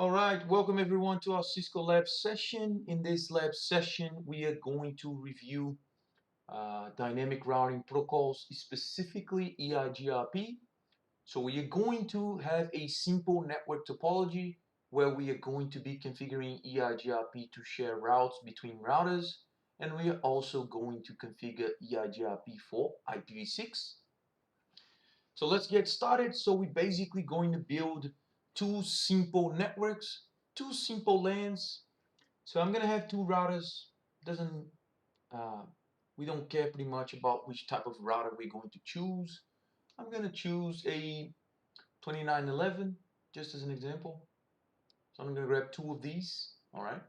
All right, welcome everyone to our Cisco Lab session. In this lab session, we are going to review dynamic routing protocols, specifically EIGRP. So we are going to have a simple network topology where we are going to be configuring EIGRP to share routes between routers, and we are also going to configure EIGRP for IPv6. So let's get started. So we're basically going to build two simple networks, two simple LANs. So I'm gonna have two routers. Doesn't we don't care pretty much about which type of router we're going to choose. I'm gonna choose a 2911 just as an example. So I'm gonna grab two of these. All right.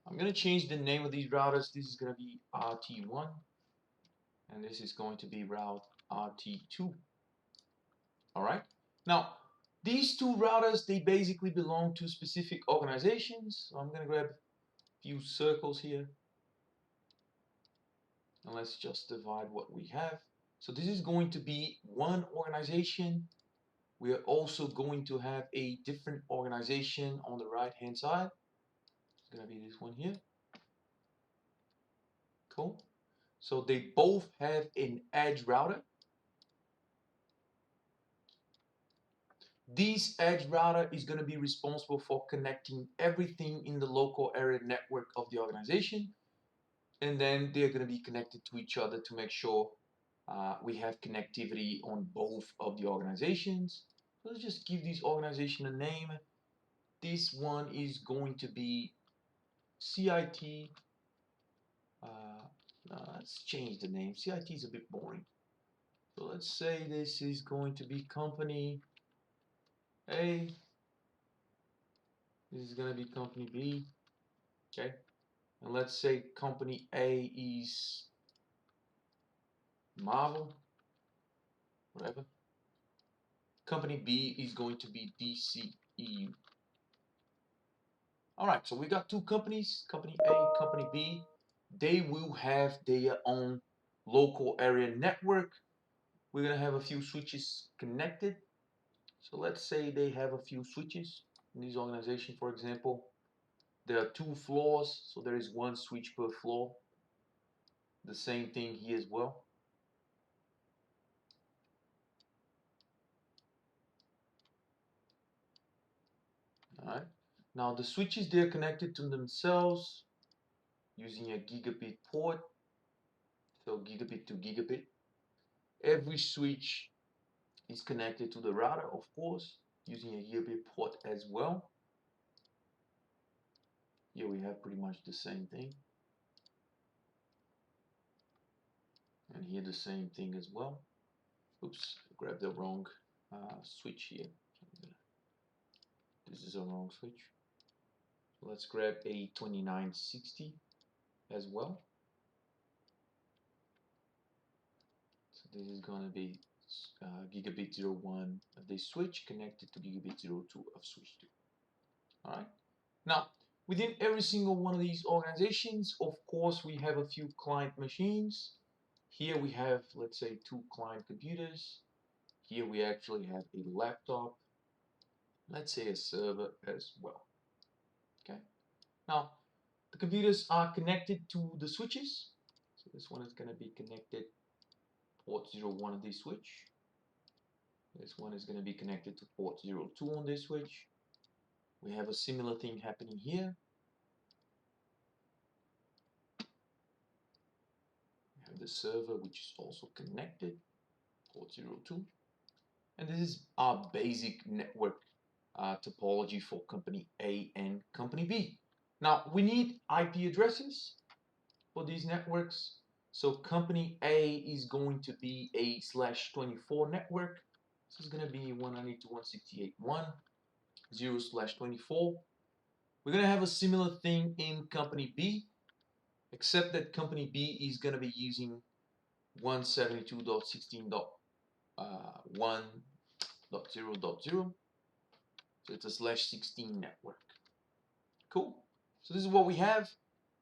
I'm gonna change the name of these routers. This is gonna be RT1, and this is going to be route RT2. All right. Now, these two routers, they basically belong to specific organizations. So I'm going to grab a few circles here. And let's just divide what we have. So this is going to be one organization. We are also going to have a different organization on the right-hand side. It's going to be this one here. Cool. So they both have an edge router. This edge router is going to be responsible for connecting everything in the local area network of the organization, and then they're going to be connected to each other to make sure we have connectivity on both of the organizations. So let's just give this organization a name. This one is going to be CIT. Let's change the name. CIT is a bit boring. So let's say this is going to be company A. This is going to be company B. Okay. And let's say company A is Marvel, whatever. Company B is going to be DCEU. All right, so we got two companies, company A, company B. They will have their own local area network. We're gonna have a few switches connected. So let's say they have a few switches in this organization, for example. There are two floors, so there is one switch per floor. The same thing here as well. All right. Now the switches, they're connected to themselves using a gigabit port. So gigabit to gigabit. Every switch is connected to the router, of course, using a gigabit port as well. Here we have pretty much the same thing. And here the same thing as well. Oops, I grabbed the wrong switch here. This is a wrong switch. So let's grab a 2960 as well. So this is going to be gigabit 01 of this switch connected to gigabit 02 of switch 2. All right. Now, within every single one of these organizations, of course, we have a few client machines. Here we have, let's say, two client computers. Here we actually have a laptop. Let's say a server as well. Okay. Now, the computers are connected to the switches. So this one is going to be connected port 01 of this switch. This one is going to be connected to port 02 on this switch. We have a similar thing happening here. We have the server, which is also connected, port 02. And this is our basic network topology for company A and company B. Now, we need IP addresses for these networks. So company A is going to be a /24 network. This is going to be 192.168.1.0/24. We're going to have a similar thing in company B, except that company B is going to be using 172.16.1.0.0. So it's a /16 network. Cool. So this is what we have,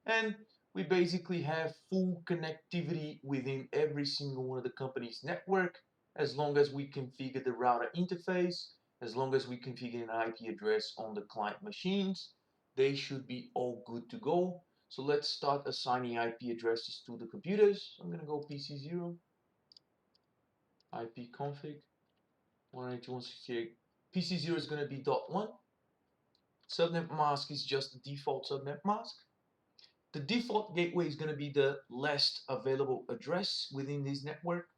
and we basically have full connectivity within every single one of the company's network as long as we configure the router interface As long as we configure an IP address on the client machines, they should be all good to go. So let's start assigning IP addresses to the computers. I'm going to go PC0, IP config, 192.168. PC0 is going to be .1. Subnet mask is just the default subnet mask. The default gateway is going to be the last available address within this network.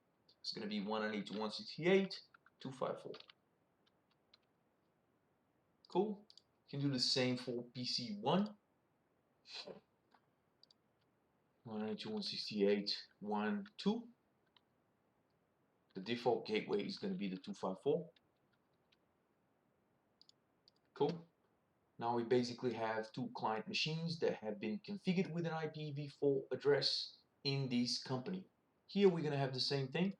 It's going to be 192.168.254. Cool. You can do the same for PC1. 192.168.1.2. The default gateway is going to be the 254. Cool. Now we basically have two client machines that have been configured with an IPv4 address in this company. Here we're going to have the same thing.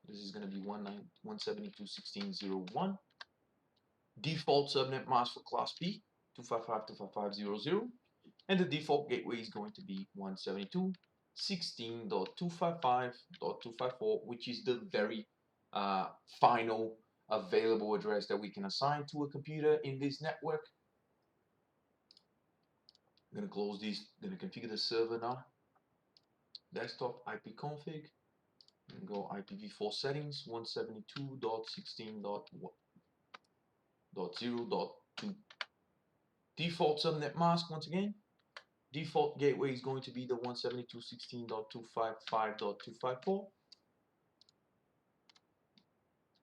This is going to be 172.168.1.16.0.1. Default subnet mask for class B, 255.255.0.0. And the default gateway is going to be 172.16.255.254, which is the very final available address that we can assign to a computer in this network. I'm going to close this, I'm going to configure the server now. Desktop IP config, and go IPv4 settings 172.16.0.2. Default subnet mask once again. Default gateway is going to be the 172.16.255.254.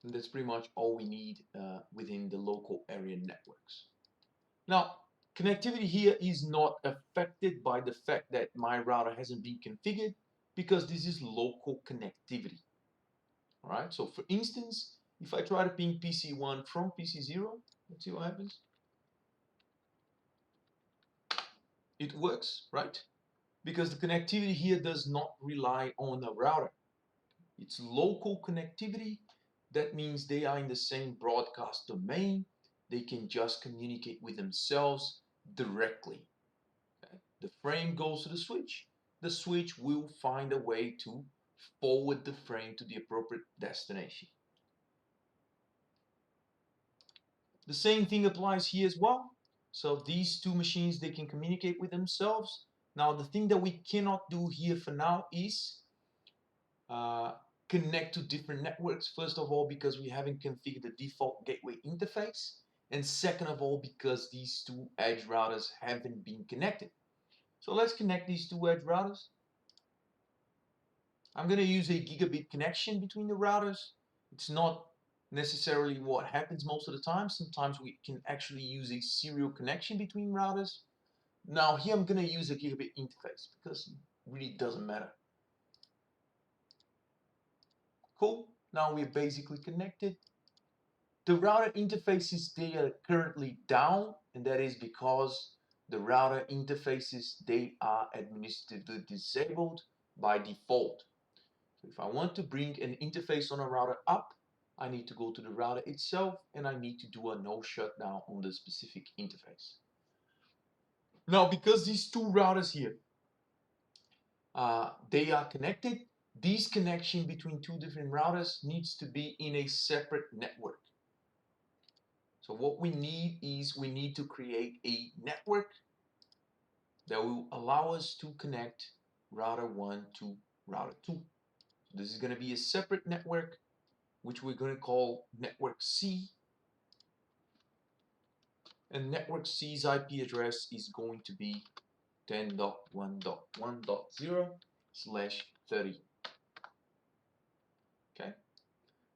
And that's pretty much all we need within the local area networks. Now, connectivity here is not affected by the fact that my router hasn't been configured because this is local connectivity. All right, so for instance, if I try to ping PC1 from PC0, let's see what happens. It works, right? Because the connectivity here does not rely on a router. It's local connectivity. That means they are in the same broadcast domain. They can just communicate with themselves directly. Okay? The frame goes to the switch. The switch will find a way to forward the frame to the appropriate destination. The same thing applies here as well. So these two machines, they can communicate with themselves. Now the thing that we cannot do here for now is connect to different networks. First of all, because we haven't configured the default gateway interface. And second of all, because these two edge routers haven't been connected. So let's connect these two edge routers. I'm going to use a gigabit connection between the routers. It's not necessarily what happens most of the time. Sometimes we can actually use a serial connection between routers. Now here I'm going to use a gigabit interface because it really doesn't matter. Cool. Now we're basically connected. The router interfaces, they are currently down, and that is because the router interfaces, they are administratively disabled by default. So if I want to bring an interface on a router up, I need to go to the router itself and I need to do a no shutdown on the specific interface. Now, because these two routers here, they are connected, this connection between two different routers needs to be in a separate network. So what we need is we need to create a network that will allow us to connect router 1 to router 2. This is going to be a separate network, which we're going to call network C. And network C's IP address is going to be 10.1.1.0/30. Okay.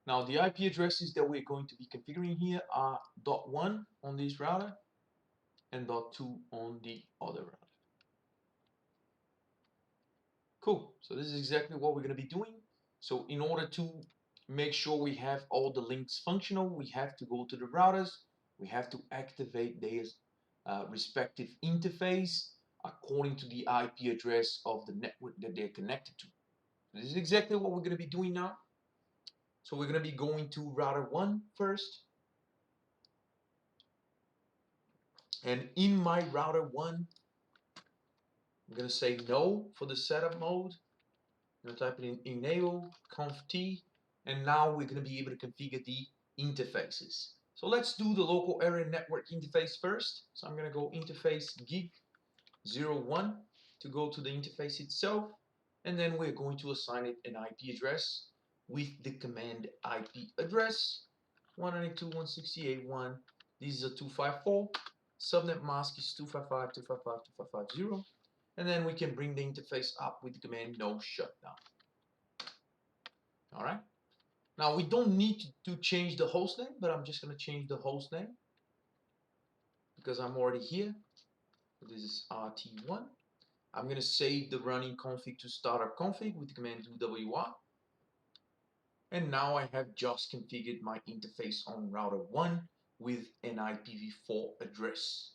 Now the IP addresses that we're going to be configuring here are .1 on this router and .2 on the other router. Cool. So this is exactly what we're going to be doing. So in order to make sure we have all the links functional, we have to go to the routers. We have to activate their respective interface according to the IP address of the network that they're connected to. This is exactly what we're going to be doing now. So we're going to be going to router 1 first. And in my router 1, I'm going to say no for the setup mode. I'm going to type it in enable conf t, and now we're going to be able to configure the interfaces. So let's do the local area network interface first. So I'm going to go interface gig 01 to go to the interface itself, and then we're going to assign it an IP address with the command IP address 192.168.1. This is a 254. Subnet mask is 255.255.255.0, and then we can bring the interface up with the command no shutdown. All right. Now we don't need to change the host name, but I'm just going to change the host name because I'm already here. So this is RT1. I'm going to save the running config to startup config with the command do wr. And now I have just configured my interface on router 1 with an IPv4 address.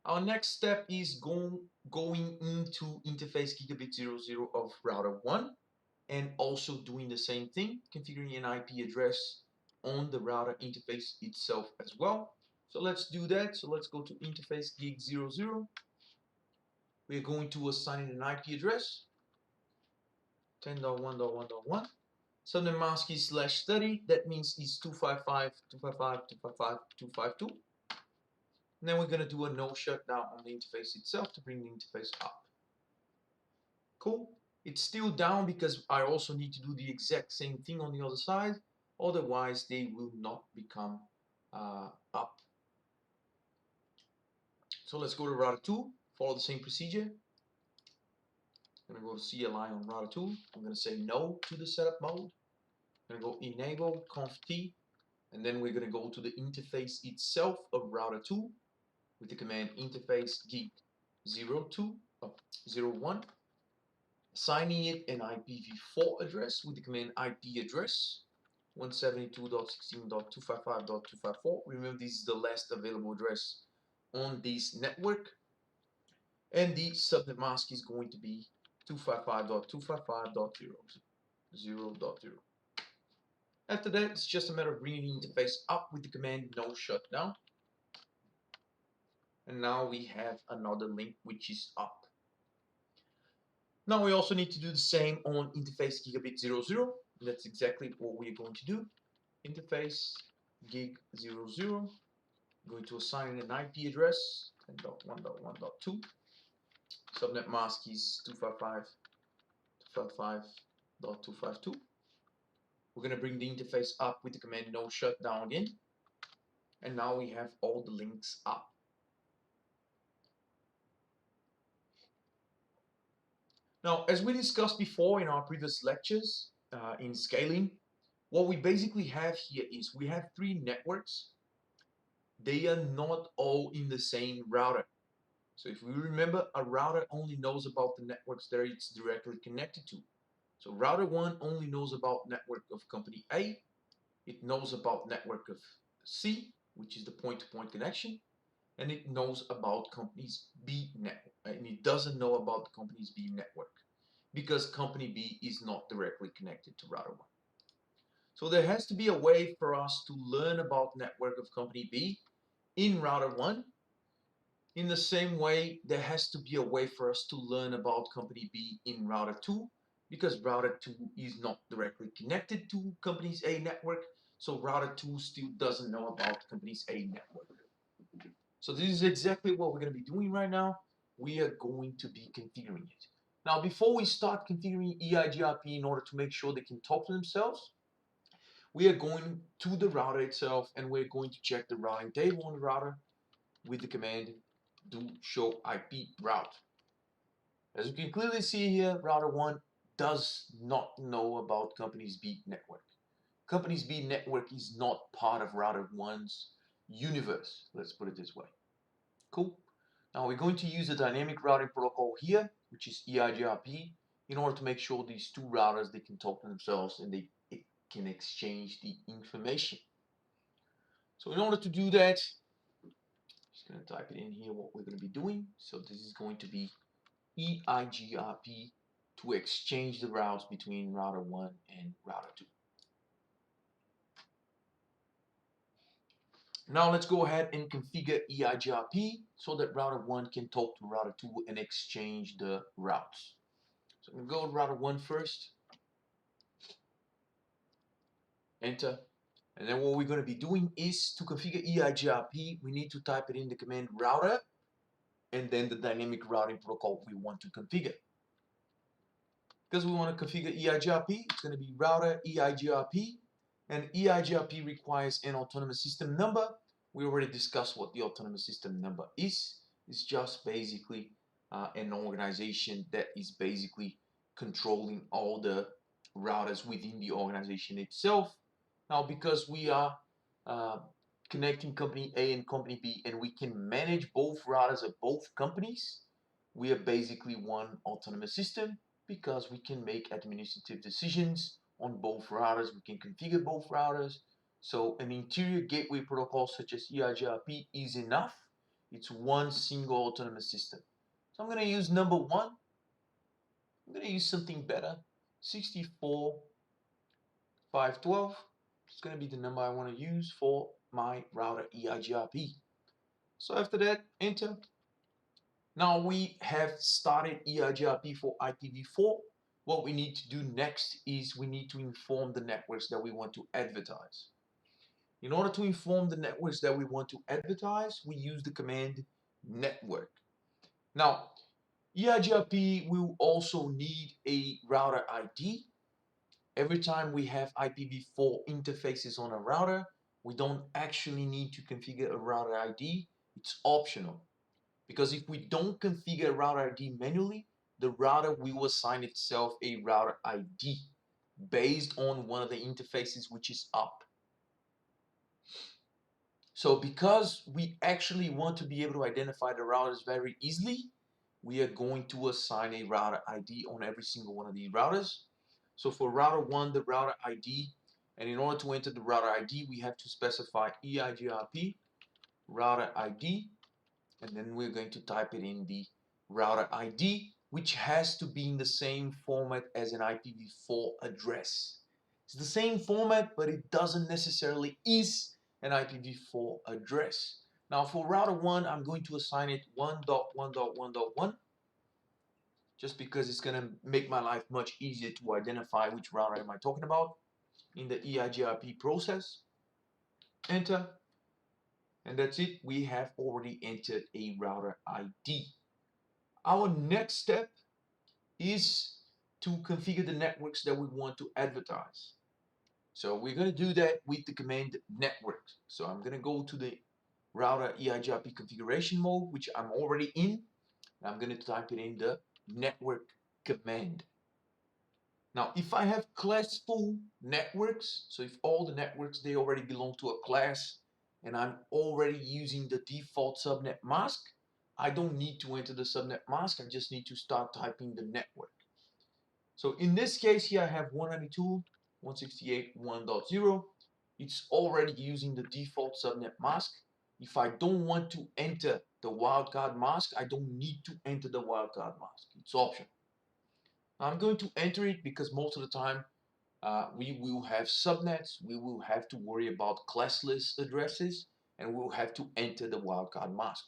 Our next step is going into interface gigabit 00 of router 1 and also doing the same thing, configuring an IP address on the router interface itself as well. So let's do that. So let's go to interface gig 00. We're going to assign an IP address 10.1.1.1. Subnet mask is /30. That means it's 255.255.255.252. And then we're going to do a no shutdown on the interface itself to bring the interface up. Cool. It's still down because I also need to do the exact same thing on the other side. Otherwise, they will not become up. So let's go to router 2. Follow the same procedure. I'm going to go to CLI on router 2. I'm going to say no to the setup mode. I'm going to go enable conf t. And then we're going to go to the interface itself of router 2 with the command interface gig 01, assigning it an IPv4 address with the command IP address 172.16.255.254. Remember, this is the last available address on this network, and the subnet mask is going to be 255.255.0.0. After that, it's just a matter of bringing the interface up with the command no shutdown. And now we have another link which is up. Now we also need to do the same on interface gigabit 00. That's exactly what we're going to do. Interface gig 00. Going to assign an IP address 10.1.1.2. Subnet mask is 255.255.252. We're going to bring the interface up with the command no shutdown again. And now we have all the links up. Now, as we discussed before in our previous lectures in scaling, what we basically have here is we have 3 networks. They are not all in the same router. So if we remember, a router only knows about the networks that it's directly connected to. So router 1 only knows about network of company A. It knows about network of C, which is the point-to-point connection, and it knows about company's B network, and it doesn't know about the company's B network because company B is not directly connected to router 1. So there has to be a way for us to learn about network of company B in router 1. In the same way, there has to be a way for us to learn about company B in router 2, because router 2 is not directly connected to company's A network, so router 2 still doesn't know about company's A network. So this is exactly what we're going to be doing right now. We are going to be configuring it. Now, before we start configuring Eigrp in order to make sure they can talk to themselves, we are going to the router itself and we're going to check the routing table on the router with the command do show IP route. As you can clearly see here, router 1 does not know about company's B network. Company's B network is not part of router 1's universe. Let's put it this way. Cool. Now we're going to use a dynamic routing protocol here, which is Eigrp, in order to make sure these 2 routers, they can talk to themselves and they can exchange the information. So in order to do that, just going to type it in here what we're going to be doing. So this is going to be Eigrp to exchange the routes between router 1 and router 2. Now let's go ahead and configure Eigrp so that router 1 can talk to router 2 and exchange the routes. So I'm going to go to router 1 first. Enter. And then what we're going to be doing is to configure Eigrp, we need to type it in the command router and then the dynamic routing protocol we want to configure. Because we want to configure Eigrp, it's going to be router Eigrp, and Eigrp requires an autonomous system number. We already discussed what the autonomous system number is. It's just basically an organization that is basically controlling all the routers within the organization itself. Now, because we are uh, connecting company A and company B, and we can manage both routers of both companies, we are basically one autonomous system because we can make administrative decisions on both routers. We can configure both routers. So an interior gateway protocol such as Eigrp is enough. It's one single autonomous system. So I'm going to use number one. I'm going to use something better. 64.512. It's going to be the number I want to use for my router Eigrp. So after that, enter. Now we have started Eigrp for IPv4. What we need to do next is we need to inform the networks that we want to advertise. In order to inform the networks that we want to advertise, we use the command network. Now, Eigrp will also need a router ID. Every time we have IPv4 interfaces on a router, we don't actually need to configure a router ID. It's optional. Because if we don't configure router ID manually, the router will assign itself a router ID based on one of the interfaces which is up. So because we actually want to be able to identify the routers very easily, we are going to assign a router ID on every single one of these routers. So for router 1, the router ID, and in order to enter the router ID, we have to specify Eigrp router ID, and then we're going to type it in the router ID, which has to be in the same format as an IPv4 address. It's the same format, but it doesn't necessarily is an IPv4 address. Now for router 1, I'm going to assign it 1.1.1.1, just because it's going to make my life much easier to identify which router am I talking about in the Eigrp process. Enter. And that's it. We have already entered a router ID. Our next step is to configure the networks that we want to advertise. So we're going to do that with the command network. So I'm going to go to the router Eigrp configuration mode, which I'm already in. And I'm going to type it in the network command. Now, if I have classful networks, so if all the networks, they already belong to a class, and I'm already using the default subnet mask, I don't need to enter the subnet mask. I just need to start typing the network. So in this case here, I have 192.168.1.0. It's already using the default subnet mask. If I don't want to enter the wildcard mask, I don't need to enter the wildcard mask. It's optional. I'm going to enter it because most of the time we will have subnets, we will have to worry about classless addresses, and we'll have to enter the wildcard mask.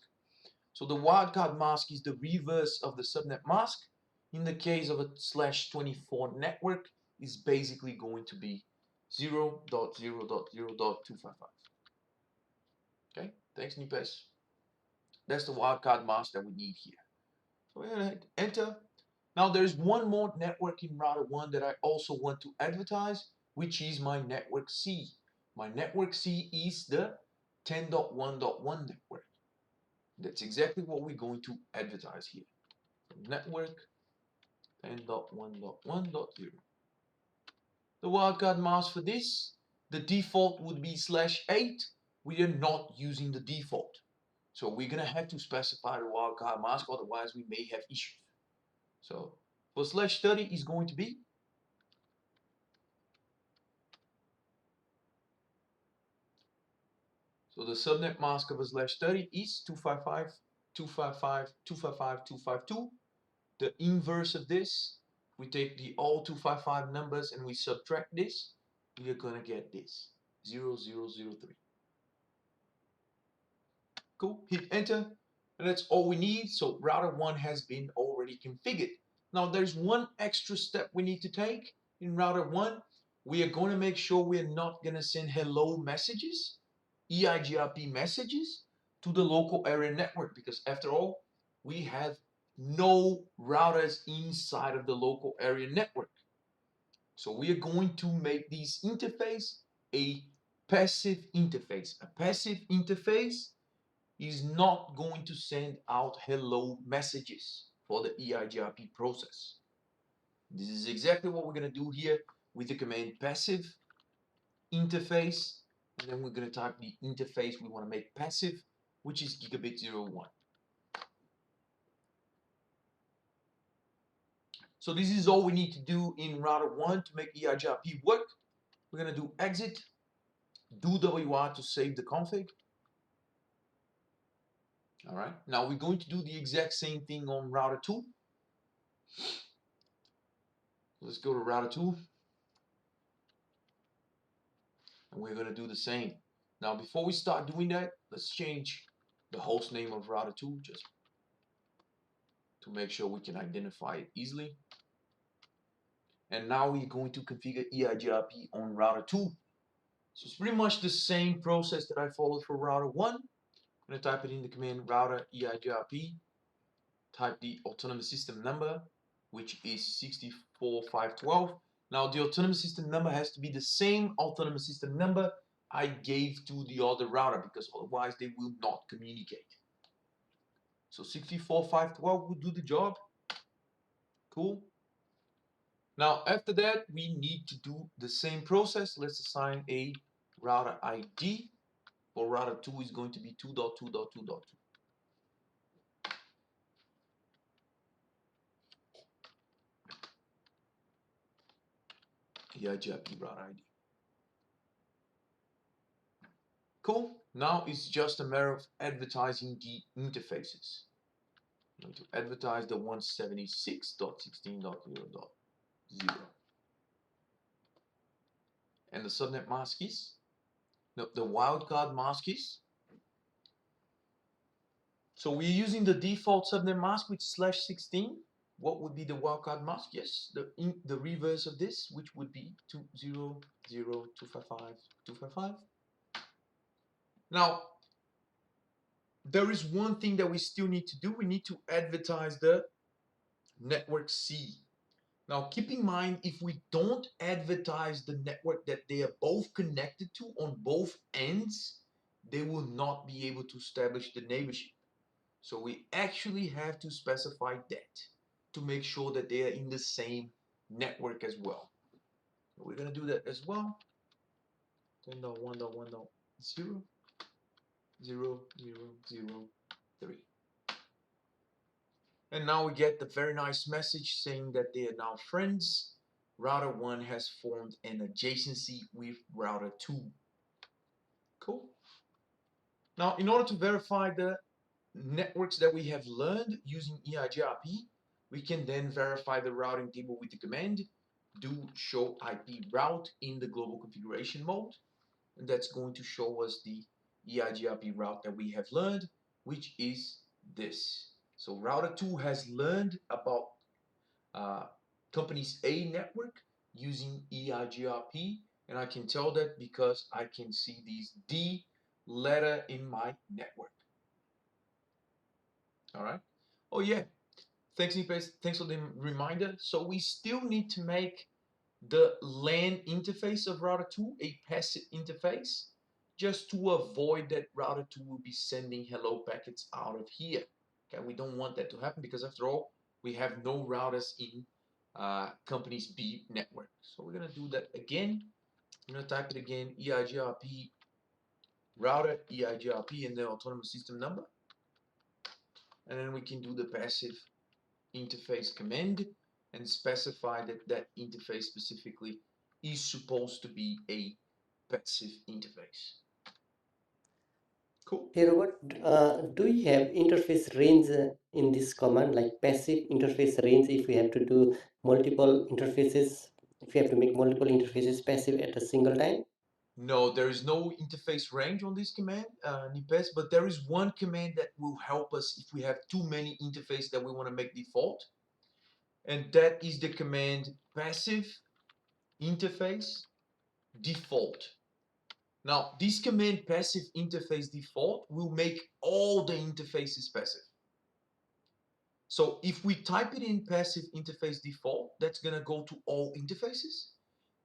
So the wildcard mask is the reverse of the subnet mask. In the case of a /24 network, is basically going to be 0.0.0.255. Okay, thanks Nipes. That's the wildcard mask that we need here. So we're gonna hit enter. Now there's one more network in router 1 that I also want to advertise, which is my network C. My network C is the 10.1.1 network. That's exactly what we're going to advertise here. Network 10.1.1.0. The wildcard mask for this, the default would be /8. We are not using the default. So we're going to have to specify the wildcard mask, otherwise we may have issues. So for /30 is going to be so the subnet mask of a /30 is 255.255.255.252. The inverse of this, we take the all 255 numbers and we subtract this, we are going to get this 0003. Cool, hit enter, and that's all we need. So router 1 has been already configured. Now there's one extra step we need to take in router 1. we are going to make sure we're not going to send hello messages, EIGRP messages, to the local area network, because after all, we have no routers inside of the local area network. So we are going to make this interface a passive interface. A passive interface is not going to send out hello messages for the EIGRP process. This is exactly what we're going to do here with the command passive interface, and then we're going to type the interface we want to make passive, which is gigabit 01. So this is all we need to do in router 1 to make EIGRP work. We're going to do exit, do WR to save the config. All right, now we're going to do the exact same thing on router 2. Let's go to router 2, and we're going to do the same. Now before we start doing that, let's change the host name of router 2 just to make sure we can identify it easily. And now we're going to configure EIGRP on router 2. So it's pretty much the same process that I followed for router 1. I'm going to type it in the command router EIGRP, type the autonomous system number, which is 64512. Now the autonomous system number has to be the same autonomous system number I gave to the other router, because otherwise they will not communicate. So 64512 will do the job. Cool. Now after that, we need to do the same process. Let's assign a router ID. For router 2 is going to be 2.2.2.2. EIGRP router ID. Cool. Now it's just a matter of advertising the interfaces. I'm going to advertise the 176.16.0.0. And the subnet mask is, no, the wildcard mask is. So we're using the default subnet mask, which is /16. What would be the wildcard mask? Yes, the reverse of this, which would be 200.255.255. Now, there is one thing that we still need to do. We need to advertise the network C. Now, keep in mind, if we don't advertise the network that they are both connected to on both ends, they will not be able to establish the neighborship. So we actually have to specify that to make sure that they are in the same network as well. We're going to do that as well. 10.1.1.0, 0, 0, 0, 0, 3. And now we get the very nice message saying that they are now friends. Router 1 has formed an adjacency with router 2. Cool. Now, in order to verify the networks that we have learned using EIGRP, we can then verify the routing table with the command do show IP route in the global configuration mode. And that's going to show us the EIGRP route that we have learned, which is this. So router 2 has learned about company's A network using EIGRP, and I can tell that because I can see these D letter in my network. All right. Oh yeah. Thanks for the reminder. So we still need to make the LAN interface of router 2 a passive interface, just to avoid that router 2 will be sending hello packets out of here. Okay, we don't want that to happen because after all, we have no routers in company's B network. So we're gonna do that again. I'm gonna type it again, EIGRP router, EIGRP, and the autonomous system number. And then we can do the passive interface command and specify that that interface specifically is supposed to be a passive interface. Cool. Hey Robert, do you have interface range in this command, like passive interface range, if we have to do multiple interfaces, if we have to make multiple interfaces passive at a single time? No, there is no interface range on this command, NIPES, but there is one command that will help us if we have too many interfaces that we want to make default, and that is the command passive interface default. Now, this command passive interface default will make all the interfaces passive. So if we type it in passive interface default, that's gonna go to all interfaces.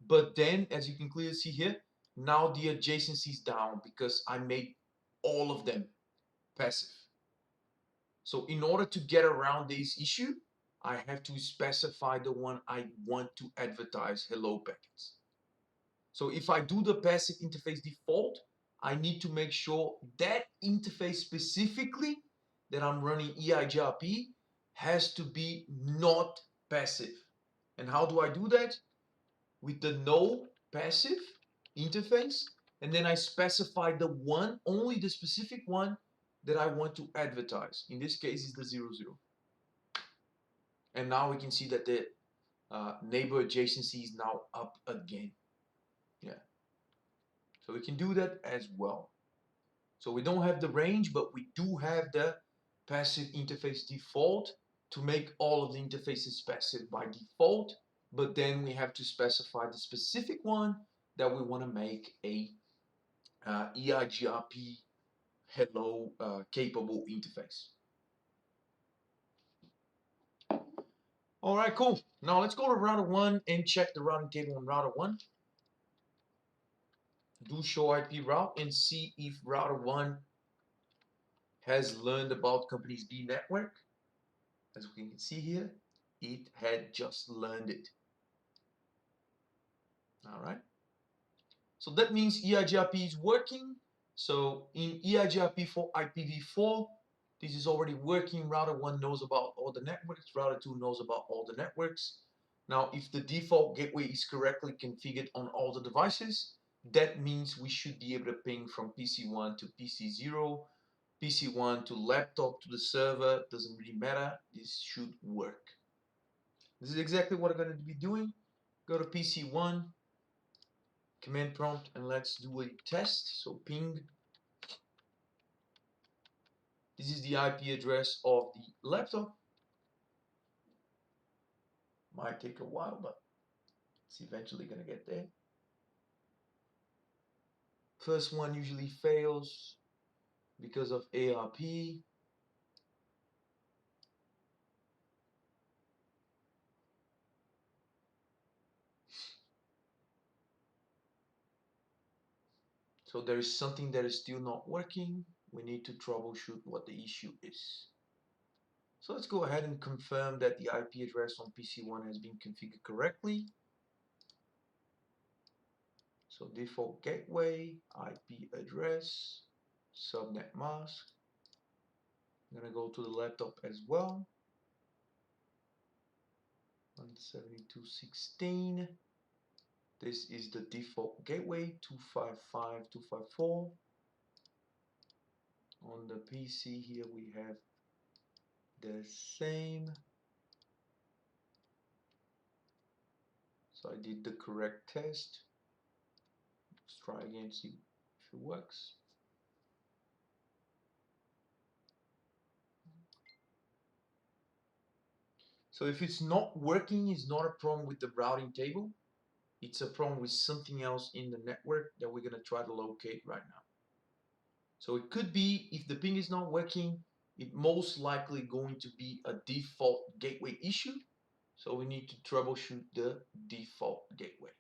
But then, as you can clearly see here, now the adjacency is down because I made all of them passive. So in order to get around this issue, I have to specify the one I want to advertise hello packets. So if I do the passive interface default, I need to make sure that interface specifically that I'm running Eigrp has to be not passive. And how do I do that? With the no passive interface, and then I specify the one, only the specific one that I want to advertise. In this case, is the 00. And now we can see that the neighbor adjacency is now up again. Yeah. So we can do that as well. So we don't have the range, but we do have the passive interface default to make all of the interfaces passive by default. But then we have to specify the specific one that we want to make a Eigrp hello capable interface. All right, cool. Now let's go to router 1 and check the routing table on router 1. Do show IP route and see if router 1 has learned about company's B network. As we can see here, it had just learned it. All right. So that means Eigrp is working. So in Eigrp for IPv4, this is already working. Router 1 knows about all the networks. Router 2 knows about all the networks. Now, if the default gateway is correctly configured on all the devices, that means we should be able to ping from PC1 to PC0, PC1 to laptop to the server. Doesn't really matter. This should work. This is exactly what I'm going to be doing. Go to PC1, command prompt, and let's do a test. So ping. This is the IP address of the laptop. Might take a while, but it's eventually going to get there. First one usually fails because of ARP. So there is something that is still not working. We need to troubleshoot what the issue is. So let's go ahead and confirm that the IP address on PC1 has been configured correctly. So default gateway, IP address, subnet mask. I'm gonna go to the laptop as well. 172.16. This is the default gateway, 255.254. On the PC here we have the same. So I did the correct test. Let's try again, see if it works. So if it's not working, it's not a problem with the routing table. It's a problem with something else in the network that we're gonna try to locate right now. So it could be, if the ping is not working, it most likely going to be a default gateway issue. So we need to troubleshoot the default gateway.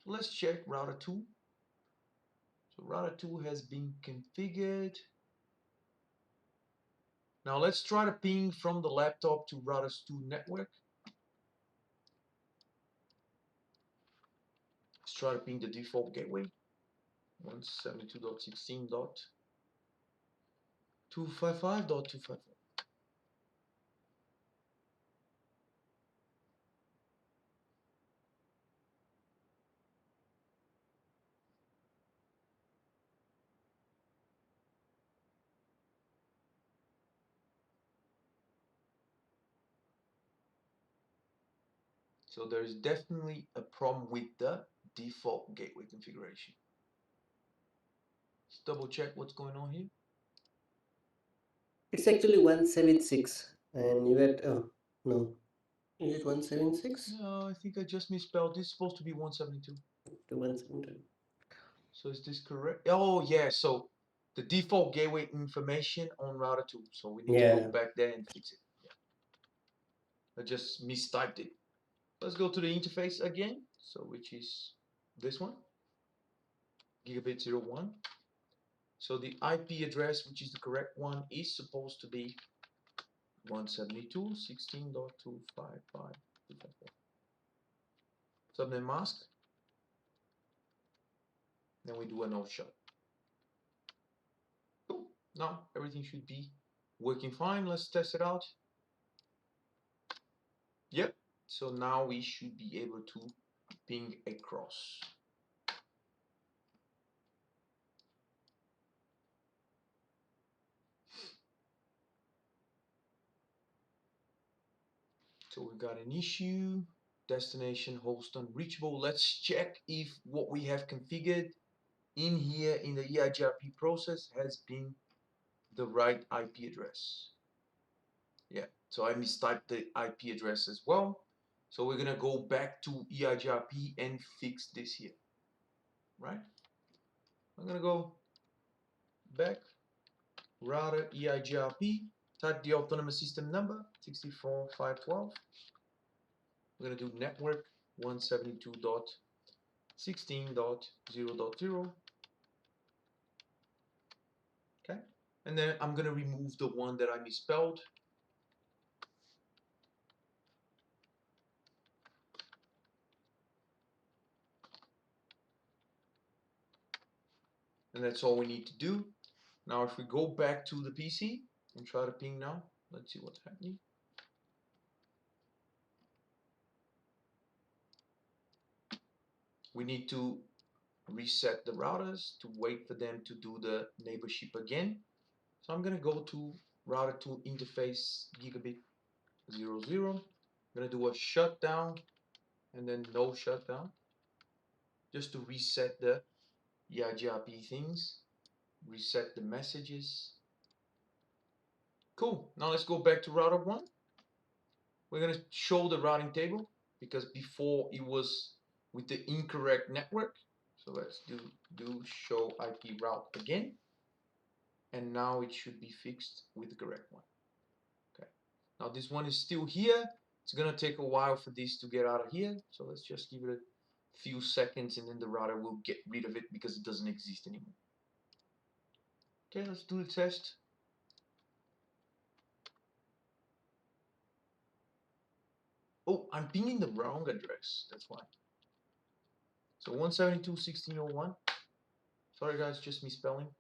So let's check router 2. So router 2 has been configured. Now let's try to ping from the laptop to router 2 network. Let's try to ping the default gateway. 172.16.255.254. So there is definitely a problem with the default gateway configuration. Let's double check what's going on here. It's actually 176, and you had no. Is it 176? No, I think I just misspelled. This is supposed to be 172. So is this correct? Oh yeah, so the default gateway information on router 2. So we need to go back there and fix it. Yeah. I just mistyped it. Let's go to the interface again. So which is this one, gigabit 01. So the IP address, which is the correct one, is supposed to be 172.16.255.254. Subnet mask. Then we do a no shut. Cool. Now everything should be working fine. Let's test it out. Yep. So now we should be able to ping across. So we got an issue, destination host unreachable. Let's check if what we have configured in here in the Eigrp process has been the right IP address. Yeah, so I mistyped the IP address as well. So we're gonna go back to Eigrp and fix this here, right? I'm gonna go back, router Eigrp, type the autonomous system number, 64512. We're gonna do network 172.16.0.0. Okay, and then I'm gonna remove the one that I misspelled. And that's all we need to do. Now if we go back to the PC and try to ping now, let's see what's happening. We need to reset the routers to wait for them to do the neighborship again. So I'm gonna go to router 2 interface gigabit 00. I'm gonna do a shutdown and then no shutdown, just to reset the Eigrp things, reset the messages. Cool. Now let's go back to router 1. We're gonna show the routing table because before it was with the incorrect network. So let's do show IP route again, and now it should be fixed with the correct one. Okay. Now this one is still here. It's gonna take a while for this to get out of here. So let's just give it a few seconds, and then the router will get rid of it because it doesn't exist anymore. Okay, let's do the test. Oh, I'm pinging the wrong address. That's why. So 172.16.0.1. Sorry guys, just misspelling.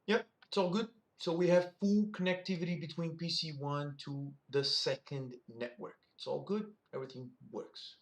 Yep, it's all good. So we have full connectivity between PC1 to the second network. It's all good. Everything works.